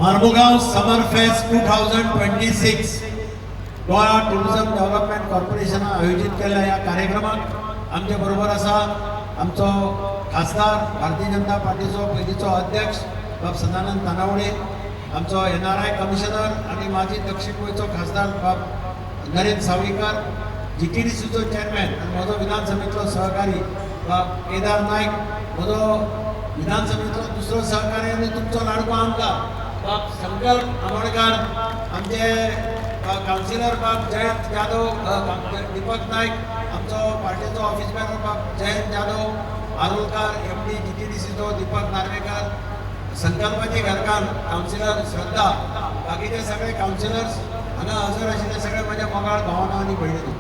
मार्मुगांव summer fest 2026 Goa tourism development corporation आयोजित केलेल्या या कार्यक्रमाक आमचे बरोबर आसा आमचो खासदार भारतीय जनता पार्टीचो पयलींचो अध्यक्ष बाब सदानंद तानावडे, आमचो NRI कमिशनर आणि माजी दक्षिण गोंयचो खासदार बाब नरेंद्र सावयकर, GTDCचो चेअरमॅन आणि म्हजो विधानसभेतलो सहकारी बाब केदार नायक, म्हजो विधानसभेतलो दुसरो सहकारी आणि तुमचो लाडको आमदार बाब संकल्प आमोणकर, आमचे काउन्सिलर बाब जयंत जाधव, दीपक नायक, आमचो पार्टीचो ऑफिस मॅनेजर बाब जयंत जाधव, आरोलकर, MD GTDCचो दीपक नार्वेकर, संकल्पाची घरकान काउन्सिलर श्रद्धा, बाकीचे सगळे काउन्सिलर्स हांगा हजर आशिल्ले सगळे माझ्या मोगाळ भावना आणि भयणी.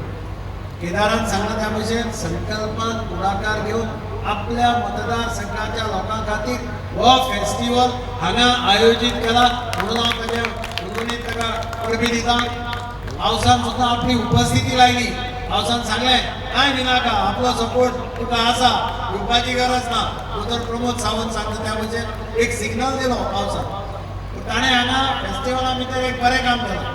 केदारान सांगला त्या भशेन संकल्पान पुढाकार घेऊन आपल्या मतदारसंघाच्या लोकां खातीर हो फेस्टिवल हांगा आयोजित केला. म्हणून हांव ताचे उर्वरित ताका परबी दिता. पावसान सुद्दां आपली उपस्थिती लायली. पावसान सांगलें काय विनाका, आपलो सपोर्ट तुका आसा, येवपाची गरज ना. उदर प्रमोद सावंत सांगता त्या भशेन एक सिग्नल दिलो पावसान. ताणें हांगा फेस्टिवला भितर एक बरें काम केलें.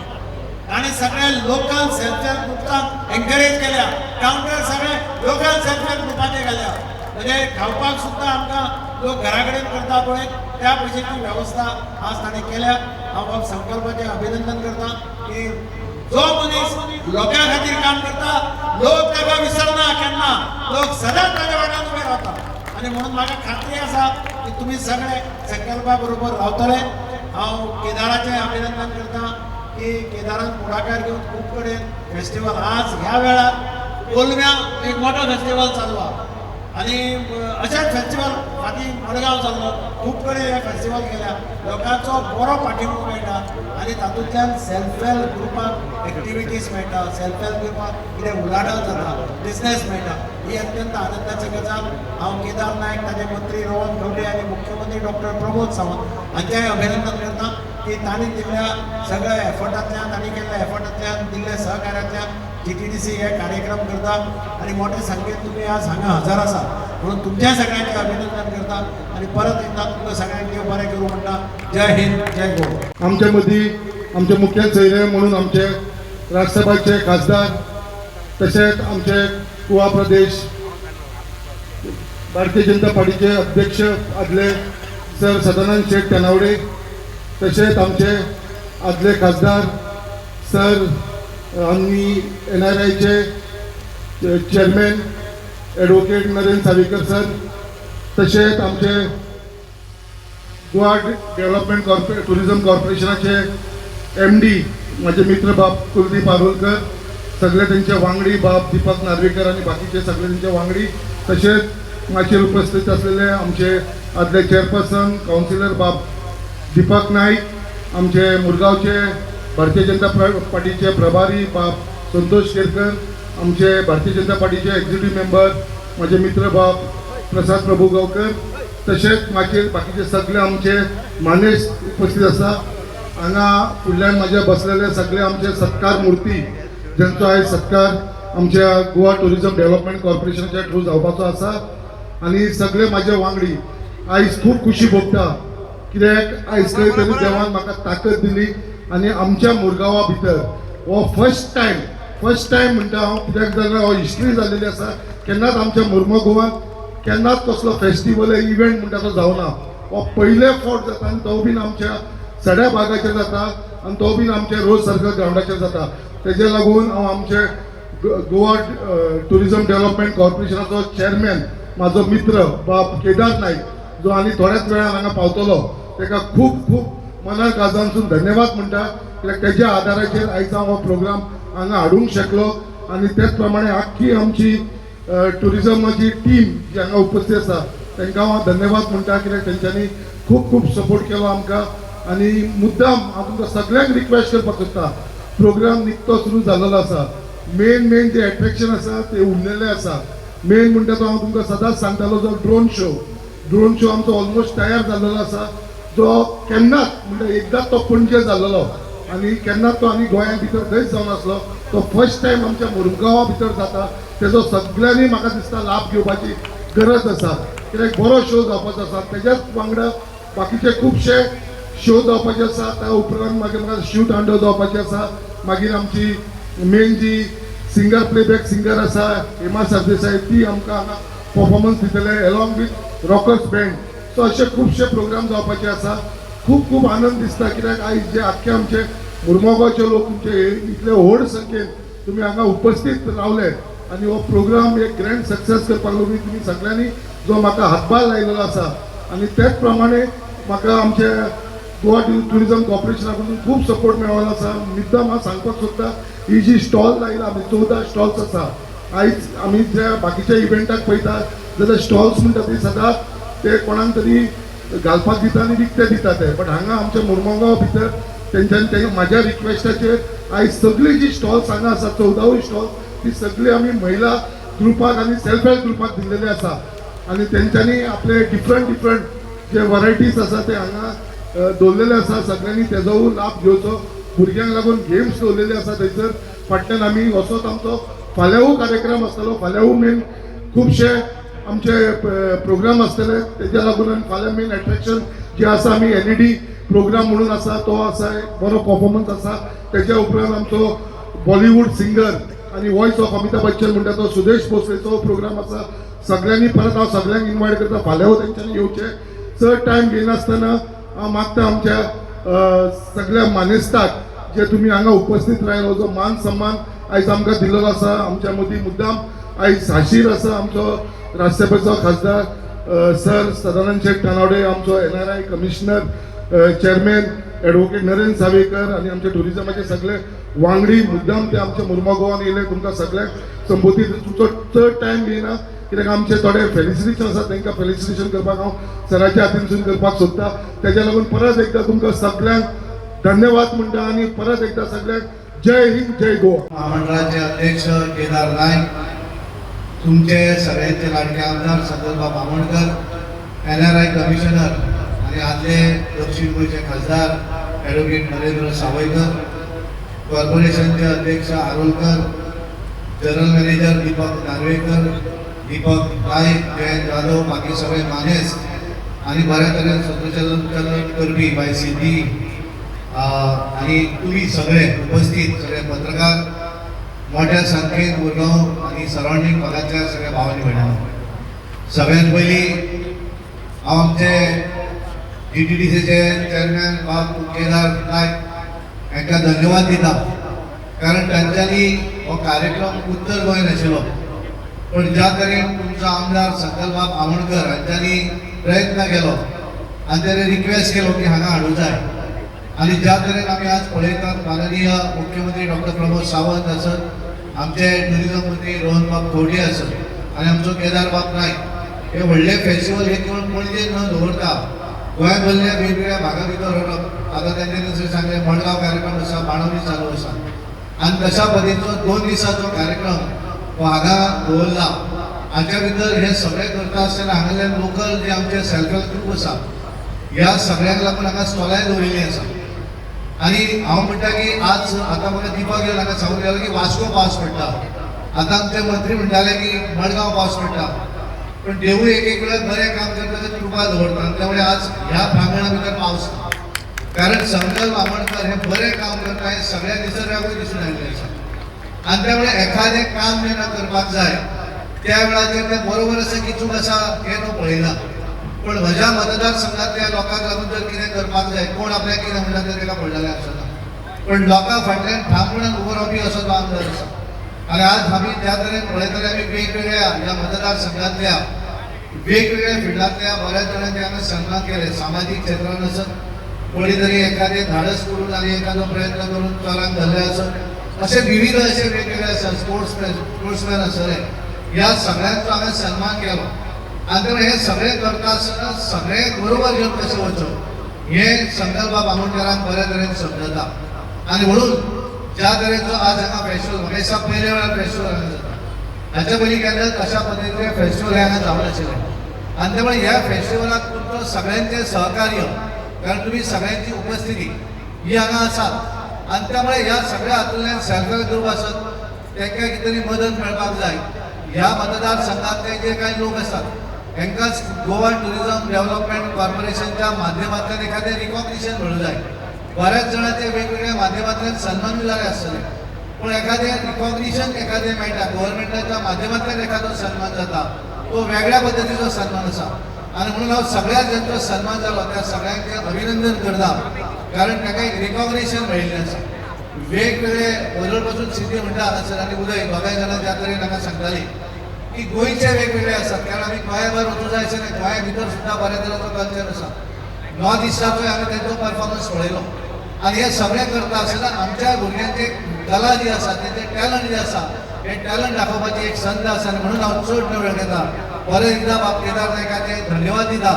ताणें सगळे लोकल सेल्फ हेल्प ग्रुपांक एनकरेज केल्या. काउंटर सगळे लोकल सेल्फ हेल्प ग्रुपाचे केल्या. म्हणजे खावपाक सुद्दां आमकां लोक घरा कडेन करता पळय त्या भशेची वेवस्था आज ताणें केल्या. हांव बाब संकल्पाचें अभिनंदन करता की जो मनीस लोकां खातीर काम करता लोक ताका विसरना केन्ना, लोक सदांच ताच्या वांगडा उबे रावता. आनी म्हणून म्हाका खात्री आसा की तुमी सगळे संकल्पा बरोबर रावतले. हांव केदाराचें अभिनंदन करता की केदारान पुढाकार घेवन खूब कडेन फेस्टिवल आज ह्या वेळार कोलव्या एक मोठो फेस्टिवल चालवा आणि अशेंच फेस्टिवल फाटीं मडगांव जाल्लो. खूब कडेन हे फेस्टिवल केल्या. लोकांचो बरो पाठिंबो मेळटा आणि तातूंतल्यान सेल्फ हेल्प ग्रुपाक एक्टिविटीज मेळटा, सेल्फ हेल्प ग्रुपाक कितें उलाढाल जाता, बिझनेस मेळटा. ही अत्यंत आनंदाची गजाल. हांव केदार नायक, ताचे मंत्री रोहन खंवटे आणि मुख्यमंत्री डॉक्टर प्रमोद सावंत हांचेंय अभिनंदन करता की तांणी दिल्ल्या सगळ्या एफर्टांतल्यान, तांणी केल्ल्या एफर्टांतल्यान, दिल्ल्या सहकार्यातल्यान GTDC हे कार्यक्रम करता आणि मोठे संख्येन तुम्ही आज हांगा हजर आसा. म्हणून तुमच्या सगळ्यांचे अभिनंदन करता आणि परत एकदा तुमकां सगळ्यांक देव बरें करूं म्हणटा. जय हिंद, जय गोवा. आमच्या मदीं आमचे मुखेल सोयरे म्हणून आमचे राज्यसभाचे खासदार, तशेंच आमचे गोवा प्रदेश भारतीय जनता पार्टीचे अध्यक्ष आदले सर सदानंद शेठ तानावडे, तशेंच आमचे आदले खासदार सर आनी NRIचे chairman advocate Narendra Sawaikar sir, तशेंच आमचे गोवा डेव्हलपमेंट टुरिझम कॉर्पोरेशनाचे MD माझे मित्र बाब कुलदीप आरोलकर, सगळे त्यांचे वांगडी बाब दीपक नार्वेकर आणि बाकीचे सगळे त्यांचे वांगडी, तसेच माचेर उपस्थित असलेले आमचे आदले चेअरपर्सन काउन्सिलर बाब दीपक नाईक, आमचे मुरगावचे भारतीय जनता पार्टीचे प्रभारी बाब संतोष केरकर, आमचे भारतीय जनता पार्टीचे एक्झिक्युटिव्ह मेंबर माझे मित्र बाब प्रसाद प्रभू गावकर, तसेच मागचे बाकीचे सगळे आमचे मानेस उपस्थित आसा. हांगा फुडल्यान माझ्या बसलेले सगळे आमचे सत्कार मूर्ती, ज्यांचो आयज सत्कार आमच्या गोवा टुरिझम डेव्हलपमेंट कॉर्पोरेशनाच्या थ्रू जावपाचो आसा. आणि सगळे माझे वांगडी आयज खूब खुशी भोगता, कित्याक आयज खंय तरी देवान म्हाका ताकद दिली आणि आमच्या मुरगांवा भितर हो फर्स्ट टायम म्हणटा हांव, कित्याक जाल्यार हो हिस्ट्री जाल्लेली आसा. केन्नाच आमच्या मुरगांव गोवान केन्नाच कसलो फेस्टिवल इव्हेंट म्हणटा तो जावना. हो पयले फावट जाता आनी तो बीन आमच्या सड्या भागाचेर जाता आनी तो बीन आमच्या रोज सर्कल ग्राउंडाचेर जाता. तेजे लागून हांव आमचे गोवा टुरिझम डेव्हलपमेंट कॉर्पोरेशनाचो चेअरमॅन म्हाजो मित्र बाब केदार नायक, जो आनी थोड्याच वेळान हांगा पावतलो, ताका खूब खूब मना काळजांसून धन्यवाद म्हणटा. कित्याक तेज्या आदाराचेर आयज हांव हो प्रोग्राम हांगा हाडूंक शकलो. आणि त्याच प्रमाणे आख्खी आमची टुरिझमाची टीम जी हांगा उपस्थित आसा तांकां हांव धन्यवाद म्हणटा, कित्याक तेंच्यांनी खूब खूब सपोर्ट केलो आमकां. आणि मुद्दाम हांव तुमकां सगळ्यांक रिक्वेस्ट करपाक सोदता, प्रोग्राम निकतो सुरू जाल्लो आसा. मेन जे एट्रॅक्शन आसा ते उरलेले आसा. मेन म्हणटा तो हांव तुमकां सदांच सांगतालो, जो ड्रोन शो आमचो ऑलमोस्ट तयार जाल्लो आसा, जो केन्नाच म्हणजे एकदाच तो पणजे जाल्लो आणि केन्नाच तो आनी गोंया भितर खंयच जावन आसलो. तो फर्स्ट टायम आमच्या मुरगांवा भितर जाता. तेजो सगळ्यांनी म्हाका दिसता लाभ घेवपाची गरज आसा, कित्याक बरो शो जावपाचो आसा. तेज्याच वांगडा बाकीचे खुबशे शो जावपाचे आसा त्या उपरांत मागीर म्हाका शूट अंडर जावपाचे आसा मागीर आमची मेन जी सिंगर प्लेबॅक सिंगर आसा हेमा सरदेसाय ती आमकां हांगा परफॉर्मन्स दितले along with rockers band so असे खुबशे प्रोग्राम जावपाचे आसा खूब खूब आनंद दिसता कित्याक आयज जे आख्खे आमचे मुरमुगांवचे लोक तुमचे इतले व्हड संख्येन तुमी हांगा उपस्थित रावले आनी हो प्रोग्राम एक ग्रँड सक्सेस करपाक लागून तुमी सगळ्यांनी जो म्हाका हातभार लायलेलो आसा आनी त्याच प्रमाणे म्हाका आमचे गोवा ट्युरिजम कॉर्पोरेशना कडून खूब सपोर्ट मेळ्ळो आसा मुद्दाम हांव सांगपाक सोदता ही जी स्टॉल लायला आमी 14 स्टॉल्स आसा आयज आमी जे बाकीच्या इव्हेंटाक पळयता जाल्यार स्टॉल्स म्हणटा ती सदांच ते कोणाक तरी घालपाक दिता आनी विकते दिता ते बट हांगा आमच्या मुरमुगांव भितर तेंच्यांनी म्हाज्या रिक्वेस्टाचेर आयज सगळी जी स्टॉल्स हांगा आसा 14 स्टॉल ती सगळी आमी महिला ग्रुपाक आनी सेल्फ हेल्प ग्रुपाक दिल्लेले आसा आनी तेंच्यांनी आपले डिफरंट जे वरायटीज आसा ते हांगा दवरलेले आसा सगळ्यांनी तेजोय लाभ घेवचो भुरग्यांक लागून गेम्स दवरलेले आसा थंयसर फाटल्यान आमी असोच आमचो फाल्यांवू कार्यक्रम आसतलो फाल्यांवू मेन खुबशे आमचे प्रोग्राम आसतले तेज्या लागून आनी फाल्यां मेन एट्रॅक्शन जे आसा आमी LED प्रोग्राम म्हणून आसा तो आसा एक बरो परफॉर्मन्स आसा तेज्या उपरांत आमचो बॉलिवूड सिंगर आनी वॉयस ऑफ अमिताभ बच्चन म्हणटा तो सुदेश भोसलेचो प्रोग्राम आसा सगळ्यांनी परत हांव सगळ्यांक इन्वायट करता फाल्यां तेंच्यांनी येवचे चड टायम घेयनासतना हांव मागता आमच्या सगळ्या मानेस्ताक जे तुमी हांगा उपस्थित राहिलो जो मान सन्मान आयज आमकां दिल्लो आसा आमच्या मदीं मुद्दाम आयज हाजीर आसा आमचो राज्यसभेचो खासदार सर सदानंद शेट तानावडे आमचो NRI commissioner chairman advocate Narendra Savaikar आनी आमचे टुरिजमाचे सगळे वांगडी मुद्दाम ते आमच्या मुरमुगांवान येयले तुमकां सगळ्यांक संबोधीत तुमचो चड टायम घेयना कित्याक आमचे थोडे फेलिसिटेशन आसा तांकां फेलिसिटेशन करपाक हांव सराच्या हातीनसून करपाक सोदता तेज्या लागून परत एकदां तुमकां सगळ्यांक धन्यवाद म्हणटा आनी परत एकदां सगळ्यांक जय हिंद जय गोवा महामंडळाचे अध्यक्ष केदार नाईक तुमचे सगळ्यांचे लाडके आमदार संदर्भा बामणकर NRI कमिशनर आणि आदले दक्षिण गोंयचे खासदार ॲडव्होकेट नरेंद्र सावयकर कॉर्पोरेशनचे अध्यक्ष आरोलकर जनरल मॅनेजर दीपक नार्वेकर दीपक नाईक जयंत जाधव बाकी सगळे मानेस आणि बऱ्या तरेन सूत्रसंचालन करपी बाय सिद्धी आणि तुम्ही सगळे उपस्थित सगळे पत्रकार मोठ्या संख्येन मुरगांव आणि सराउंडिंग भागातल्या सगळ्या भावांनी भयणांनो सगळ्यात पयलीं हांव आमचे DTDCचे चेअरमॅन बाब केदार नायक हांकां धन्यवाद दिता कारण तांच्यांनी हो कार्यक्रम उत्तर गोंय नाशिल्लो पण ज्या तरेन तुमचो आमदार संकल्पबाब बामणकर हांच्यांनी प्रयत्न केलो आनी ताणें रिक्वेस्ट केलो की हांगा हाडूं जाय आणि ज्या तरेन आमी आज पळयतात माननीय मुख्यमंत्री डॉक्टर प्रमोद सावंत आसत आमचे टुरिजम मंत्री रोहन बाब खंवटे आसत आनी आमचो केदार बाब नायक हे व्हडले फेस्टिवल हे केवळ पणजेन न दवरता गोंया भरल्या वेगवेगळ्या भागा भितर व्हरप आतां तेंच्यांनी जशें सांगलें मडगांव कार्यक्रम आसा बाणवली चालू आसा आनी तशा पद्दतीचो 2 दिसांचो कार्यक्रम हो हांगा दवरला हाच्या भितर हे सगळे करता आसतना हांगासरले लोकल जे आमचे सेल्फ हेल्प ग्रूप आसा ह्या सगळ्यांक लागून हांगा स्टॉलाय दवरिल्लीं आसा आणि हांव म्हणटा की आज आता म्हाका दिपक येवन हांगा सांगून गेलो की वास्को पावस पडटा आतां आमचे मंत्री म्हणटाले की मडगांव पावस पडटा पण देवूळ एक वेळार बरें काम करता तें कृपा दवरता त्यामुळे आज ह्या प्रांगणा भितर पावस ना कारण संकल्प बामणकर हे बरें काम करता हे सगळ्या निसर्गाकूय दिसून आयिल्लें आसा आनी त्यामुळे एखादें काम जेन्ना करपाक जाय त्या वेळाचेर तें बरोबर आसा की चूक आसा हें तो पळयना पण म्हज्या मतदारसंघातल्या लोकांक लागून जर कितें करपाक जाय कोण आपल्याक कितें म्हणटा तें ताका पडलेलें आसना पण लोकां फाटल्यान ठामपणान उबो रावपी असो तो आमदार आसा आनी आज आमी ज्या तरेन पळयतले आमी वेगवेगळ्या ह्या मतदारसंघातल्या वेगवेगळ्या फिल्डांतल्या बऱ्याच जाणांचे हांगा सन्मान केले सामाजीक क्षेत्रांत आसत कोणी तरी एखादें धाडस करून आनी एखादो प्रयत्न करून चोरांक धरले आसत अशे विविध अशे वेगवेगळे आसात स्पोर्ट्समॅन आसले ह्या सगळ्यांचो हांवें सन्मान केलो आनी त्यामुळे हे सगळे करता आसतना सगळे बरोबर घेवन कशें वचप हे संकल्प बामणकरांक बऱ्या तरेन समजता आनी म्हणून ज्या तरेचो आज हांगा फेस्टिवल म्हाका दिसता पयल्या वेळार फेस्टिवल हांगा जाता हाच्या पयलीं केन्नाच अशा पद्दतीचे फेस्टिवल हे हांगा जावं नाशिल्लें आनी त्यामुळे ह्या फेस्टिवलाक तुमचो सगळ्यांचें सहकार्य कारण तुमी सगळ्यांची उपस्थिती ही हांगा आसात आनी त्यामुळे ह्या सगळ्या हातूंतल्यान सेल्फ हेल्प ग्रूप आसत तांकां कितें तरी मदत मेळपाक जाय ह्या मतदारसंघातले जे कांय लोक आसात हांकांच गोवा टुरिझम डेव्हलपमेंट कॉर्पोरेशनच्या माध्यमांतल्यान एखादें रिकॉग्निशन मेळूं जाय. बऱ्याच जाणांचे वेगवेगळ्या माध्यमांतल्यान सन्मान जाले आसतले, पूण एखादें रिकॉग्निशन एखादें मेळटा गव्हर्मेंटाच्या माध्यमांतल्यान एखादो सन्मान जाता तो वेगळ्या पद्दतीचो सन्मान आसा. आनी म्हणून हांव सगळ्या ज्यांचो सन्मान जालो त्या सगळ्यांचे अभिनंदन करता, कारण ताका एक रिकॉग्निशन मेळिल्लें आसा. वेगवेगळे वयर पासून सिद्धी म्हणटा हांगासर आनी उदय दोगांय जाणां ज्या तरेन म्हाका सांगतालीं की गोंयचे वेगवेगळे आसात, कारण आमी गोंया भायर वचूं जाय अशें न्हय, गोंया भितर सुद्दां बऱ्या तरेचो कल्चर आसा. नॉर्थ इस्टाचोय हांवें तेंचो परफॉर्मन्स पळयलो आनी हे सगळें करता आसतना आमच्या भुरग्यांचे कला जी आसा तेंचें टॅलंट जें आसा हे टॅलंट दाखोवपाची एक संद आसा. आनी म्हणून हांव चड वेळ घेता. परत एकदा बाब केदार नायकाचे धन्यवाद दिता.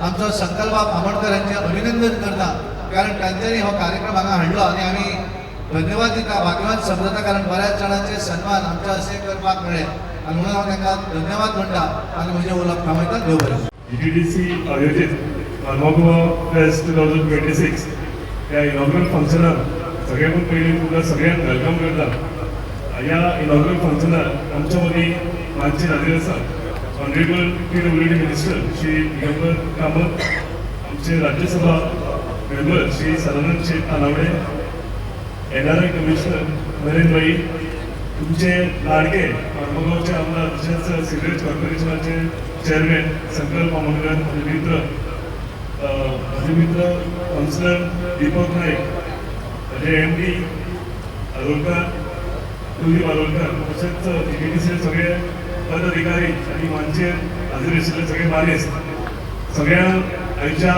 आमचो संकल्प बाब आमोणकर हांचें अभिनंदन करता, कारण तांच्यांनी हो कार्यक्रम हांगा हाडलो आनी आमी धन्यवाद दिता. भाग्यवान समजता, कारण बऱ्याच जाणांचे सन्मान आमच्या हस्ते करपाक मेळ्ळे आनी म्हणून हांव तांकां धन्यवाद म्हणटा आनी म्हजें उलोवप थांबयता. देव बरें. GTDC आयोजित गोवा फेस्ट 2026 ह्या इनॉग्रल फंक्शनाक सगळ्यांकून पयलीं तुमकां सगळ्यांक वेलकम करता. ह्या इनॉग्रल फंक्शनाक आमच्या मदीं मानसी हाजीर आसा honourable PWD minister Shri Digambar Kamat, आमचे राज्यसभा मेंबर श्री सदानंद शेठ तानावडे, NRI कमिशनर नरेंद्र भाई, तुमचे लाडके मार्मगांवचे आमदार तशेंच सिगरेट कॉर्पोरेशनाचे चेअरमॅन संकल्प बामणकर, माझे मित्र काउन्सिलर दीपक नाईक, माझे MD आरोलकर, कुलदीप आरोलकर, तसेच GTDC सगळे पदाधिकारी आणि मंचेर हाजीर आशिल्ले सगळे बालेस्त, सगळ्यांक आयच्या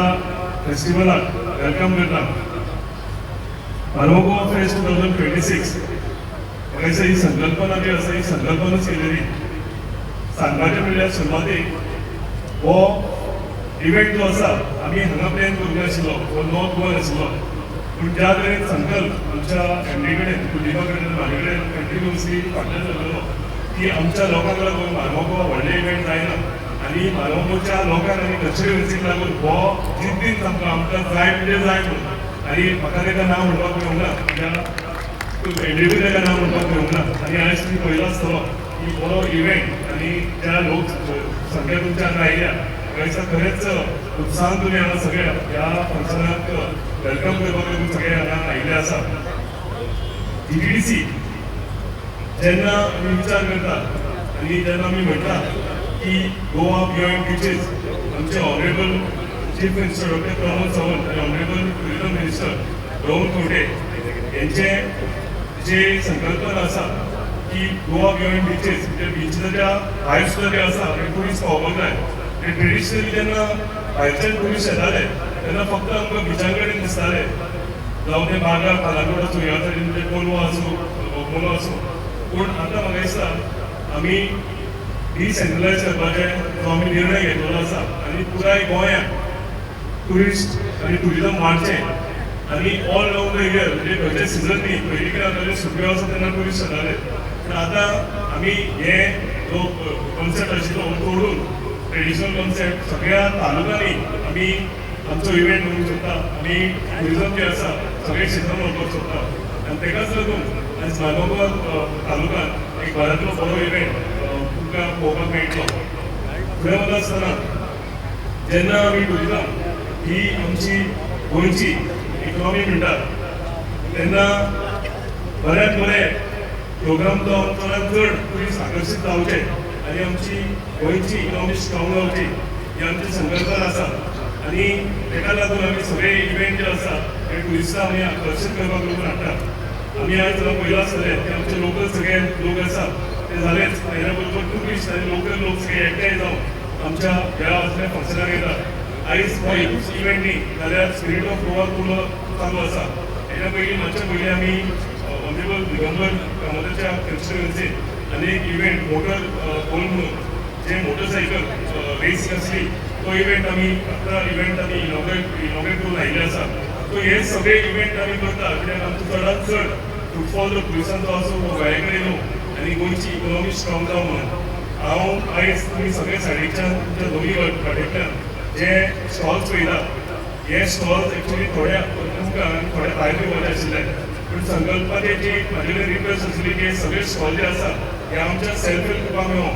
फेस्टिवलाक वेलकम करता. गोवा फेस्ट 2026 म्हाका दिसता ही संकल्पना जी आसा ही संकल्पनाच केलेली. सांगपाचें म्हणल्यार सुरवातेक हो इव्हेंट जो आसा आमी हांगा प्लॅन करूंक नाशिल्लो, हो नॉर्थ गोवान आशिल्लो, पूण ज्या तरेन संकल्प आमच्या MD कडेन कुलदीपा कडेन म्हाजे कडेन कंटिन्युअसली फाटल्यान चललो की आमच्या लोकांक लागून गोवा व्हडले इव्हेंट जायना आनी गोवाच्या लोकांक आनी कल्चरल्सीक लागून हो जिद्दीन सामको आमकां जाय म्हणजे जाय म्हणून. आनी म्हाका ताका नांव म्हणपाक मेळूंक ना, कित्याक MD ताका नांव म्हणपाक मेळूंक ना. आनी आयज तुमी पळयलो आसतलो की बरो इव्हेंट आनी ज्या लोक संख्या तुमच्या हांगा आयल्या दिसा खरेंच उत्साहान तुमी हांगा सगळ्या ह्या फंक्शनाक वेलकम करपाक तुमी सगळे हांगा आयिल्ले आसा. GTDC जेन्ना आमी विचार करता आनी जेन्ना आमी म्हणटा की गोवा बियॉन्ड बिचीस, आमचे honourable chief minister doctor Pramod Sawant आनी honourable tourism minister Rahul Khaunte यांचे जे संकल्पना आसा की गोवा बियॉन्ड बिचीस, म्हणजे बिचीच्या भायर सुद्दां जे आसा ते ट्युरिस्ट पावपाक जाय. ते ट्रेडिशनली जेन्ना भायरच्यान ट्युरिस्ट येताले तेन्ना फक्त आमकां बिचा कडेन दिसताले, जावं ते बागा कालाकोट आसूं ह्या सायडीन म्हणजे कोलवा आसूं, पूण आतां म्हाका दिसता आमी डिसेंट्रलायज करपाचे जो आमी निर्णय घेतलेलो आसा आनी पुराय गोंयांत ट्युरिस्ट आनी ट्युरिझम वाडचें आनी ऑल रावंड द इयर, म्हणजे खंयच्या सिजन न्ही, पयलीं कितें जातालें सुटयो आसा तेन्ना ट्युरिस्ट येताले, पूण आतां आमी हे जो कॉन्सेप्ट आशिल्लो तोडून ट्रेडिशनल कॉन्सेप्ट सगळ्या तालुक्यांनी आमी आमचो इव्हेंट करूंक सोदता आनी ट्युरिझम जे आसा सगळे क्षेत्रांत व्हरपाक सोदता. आनी ताकाच लागून आयज गोवा तालुक्यांत एक बऱ्यांतलो बरो इव्हेंट तुमकां पळोवपाक मेळटलो. फुडें वता आसतना जेन्ना आमी ट्युरिझम ही आमची गोंयची इकॉनॉमी म्हणटात तेन्ना बऱ्यांत बरें प्रोग्राम तो चडांत चड ट्युरिस्ट आकर्शीत जावचे आनी आमची गोंयची इकॉनॉमी स्ट्रॉंग जावची ही आमची संकल्पना आसा. आनी ताका लागून आमी सगळे इव्हेंट जे आसा ते ट्युरिस्टांक आमी आकर्शीत करपाक लागून हाडटात. आमी आयज पयलो आसतले की आमचे लोकल सगळे लोक आसा ते जालेच, तेज्या बरोबर ट्युरिस्ट आनी लोकल लोक सगळे एकठांय जावन आमच्या ह्या असल्या फंक्शनाक येतात. आयज हो इव्हेंट न्ही जाल्यार स्पिरीट ऑफ गोवा तुलो चालू आसा. हेच्या पयलीं मातशे पयलीं आमी ऑनरेबल दिगंबर कामताच्या कन्स्टिट्युएन्सीन आनी एक इव्हेंट मोटर पोल म्हणून जे मोटरसायकल रेस आसली तो इव्हेंट आमी इव्हेंट आमी इनॉग्रेट करून आयिल्ले आसा. सो हे सगळे इव्हेंट आमी करता कित्याक आमचो चडांत चड फुटफॉल जो ट्युरिस्टांचो आसूं वो गोंया कडेन येवं आनी गोंयची इकॉनॉमी स्ट्रॉंग जावं म्हणून. हांव आयज तुमी सगळे सायडीच्यान तुमच्या दोनूय वाटेंतल्यान जे स्टॉल्स पळयता हे स्टॉल्स एक्चुली थोड्या तुमकां थोड्या भायर घेवपाचे आशिल्ले, पूण संकल्पाचे जी म्हाजे कडेन रिक्वेस्ट आशिल्ली की हे सगळे स्टॉल जे आसा हे आमच्या सेल्फ हेल्प ग्रुपाक मेळों,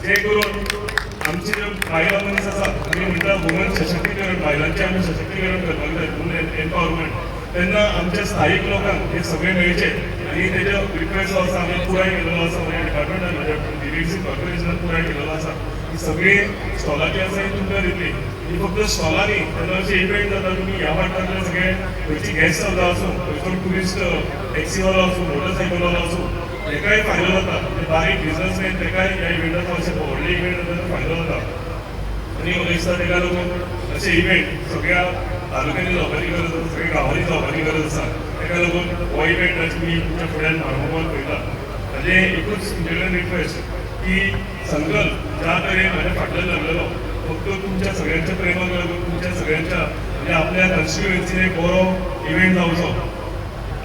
जे करून आमचे जे बायला मनीस आसा आमी म्हणटा वुमन सशक्तीकरण, बायलांचें आमी सशक्तीकरण करपाक जाय, वुमन एम्पावरमेंट. तेन्ना आमच्या स्थायीक लोकांक हे सगळे मेळचे आनी तेजो रिक्वेस्ट जो आसा आमी पुराय केलेलो आसा, म्हज्या डिपार्टमेंटान म्हज्या डिरेक्शन कॉर्पोरेशनान पुराय केलेलो आसा. ही सगळी स्टॉलां जी आसा ही तुमकां दितली. ही फक्त स्टॉलां न्ही, तेन्ना अशे इव्हेंट जाता तुमी ह्या वाठारांतले सगळे खंयची गॅस्ट हावजां आसूं, खंयचो ट्युरिस्ट टॅक्सीवालो आसूं, मोटरसायकलवालो आसूं, तेकाय फायदो जाता. म्हणजे बारीक बिझनसमॅन तेकाय ह्या इव्हेंटाचो अशें व्हडले इव्हेंट जाता तो फायदो जाता. आनी म्हाका दिसता तेका लागून अशे इव्हेंट सगळ्या तालुक्यांनी जावपाची गरज आसा, सगळ्या गांवांनी जावपाची गरज आसा. तेका लागून हो इव्हेंट आज तुमी तुमच्या फुड्यान मार्मोगांवान पळयता. म्हाजें एकूच तुमचे रिक्वेस्ट की संकल्प ज्या तरेन म्हाज्या फाटल्यान लागलेलो फक्त तुमच्या सगळ्यांच्या प्रेमाक लागून, तुमच्या सगळ्यांच्या म्हणजे आपल्या कॉन्स्टिट्युएन्सीन एक बरो इव्हेंट जावचो.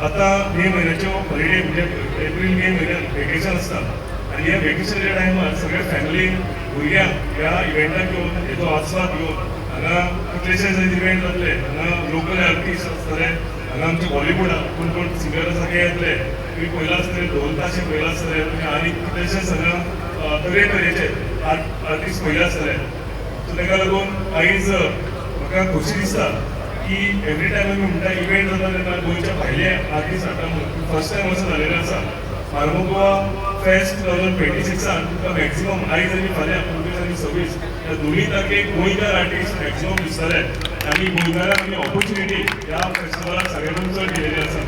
आतां मे म्हयन्याच्यो हॉलिडे म्हणजे एप्रील मे म्हयन्यात वेकेशन आसता आनी ह्या वेकेशनच्या टायमार सगळे फॅमिली भुरग्यांक ह्या इव्हेंटाक घेवन हेचो आस्वाद घेवन हांगा कितलेशेच इव्हेंट जातले. हांगा लोकल आर्टिस्ट आसतले, हांगा आमचे बॉलिवूडाक कोण कोण सिंगर आसा ते येतले. तुमी पयला आसतले ढोल ताशे पयला आसतले, आनी कितलेशेच हांगा तरेतरेचे आर्टिस्ट पयले आसतले. सो तेका लागून आयज म्हाका खोशी दिसता की एवरी टायम आमी म्हणटा इव्हेंट जाता तेन्ना गोंयच्या भायले आर्टिस्ट हाडटा म्हणून फर्स्ट टायम असो जालेलें आसा. मार्मोगोवा फेस्ट 2026 तुमकां मॅक्सिमम आयज आनी फाल्यां 25 आनी 26 ह्या दोनूय तारखेक गोंयकार आर्टिस्ट मॅक्सिमम दिसतले. आनी गोंयकारांक आमी ऑपॉर्च्युनिटी ह्या फेस्टिवलाक सगळ्यांकून चड दिलेली आसा.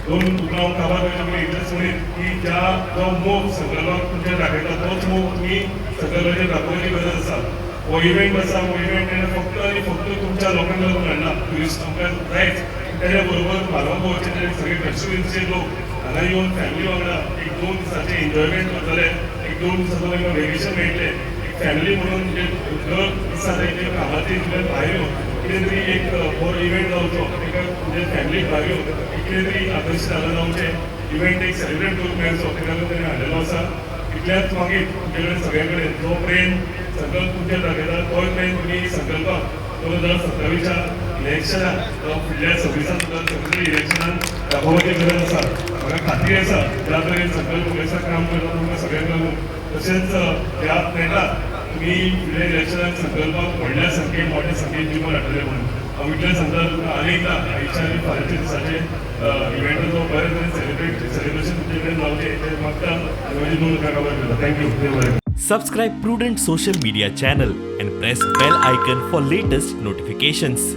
दोन तुका हांव काबार करता इतलेंच म्हणीन की ज्या जो मोग संकल्पाक तुमचेर दाखयता तोच मोग तुमी संकल्पाचेर दाखोवपाची गरज आसा. हो इव्हेंट आसा, हो इव्हेंट फक्त आनी फक्त तुमच्या लोकांक लागून हाडना. ट्युरिस्ट आमकां जायच, तेज्या बरोबर मार्मोगोवाचे जे सगळे कॉन्स्टिट्युएन्सीचे लोक हांगा येवन फॅमिली वांगडा एक 2 दिसांचे एन्जॉयमेंट करतले, एक 2 दिसांचो तांकां वेकेशन मेळटलें. एक फॅमिली म्हणून म्हणजे दर दिसा तेंचे कामाचेर भायर येवन कितें तरी एक बरो इव्हेंट जावचो, ताका म्हणजे फॅमिली भायर येवन कितें तरी आकर्शीत जालें जावचें, इव्हेंट एक सेलिब्रेट करूंक मेळचो, तेका लागून ताणें हाडलेलो आसा. इतल्याच मागीर तुमचे कडेन सगळे कडेन जो प्रेम संकल्प तुमचेर दाखयता तोय प्रेम तुमी संकल्पाक 2027च्या इलेक्शनान फुडल्या 26 इलेक्शनान दाखोवपाची गरज आसा. म्हाका खात्री आसा ज्या तरेन संकल्प पुलेसाक काम करता तुमकां सगळ्यांक लागून तशेंच ह्या प्लॅटार तुमी फुडल्या इलेक्शनाक संकल्पाक व्हडल्या संख्येन मोठ्या संख्येन जिखून हाडटले म्हणून हांव इतलें सांगता. तुमकां आनीकदा आयच्या आनी फाल्यांच्या दिसाचे इव्हेंटाचो बरे तरेन सेलिब्रेशन तुमचे कडेन जावचें हें मागता आनी म्हाजी 2 काबार करता. थँक्यू. देव बरें. Subscribe Prudent social media channel and press bell icon for latest notifications.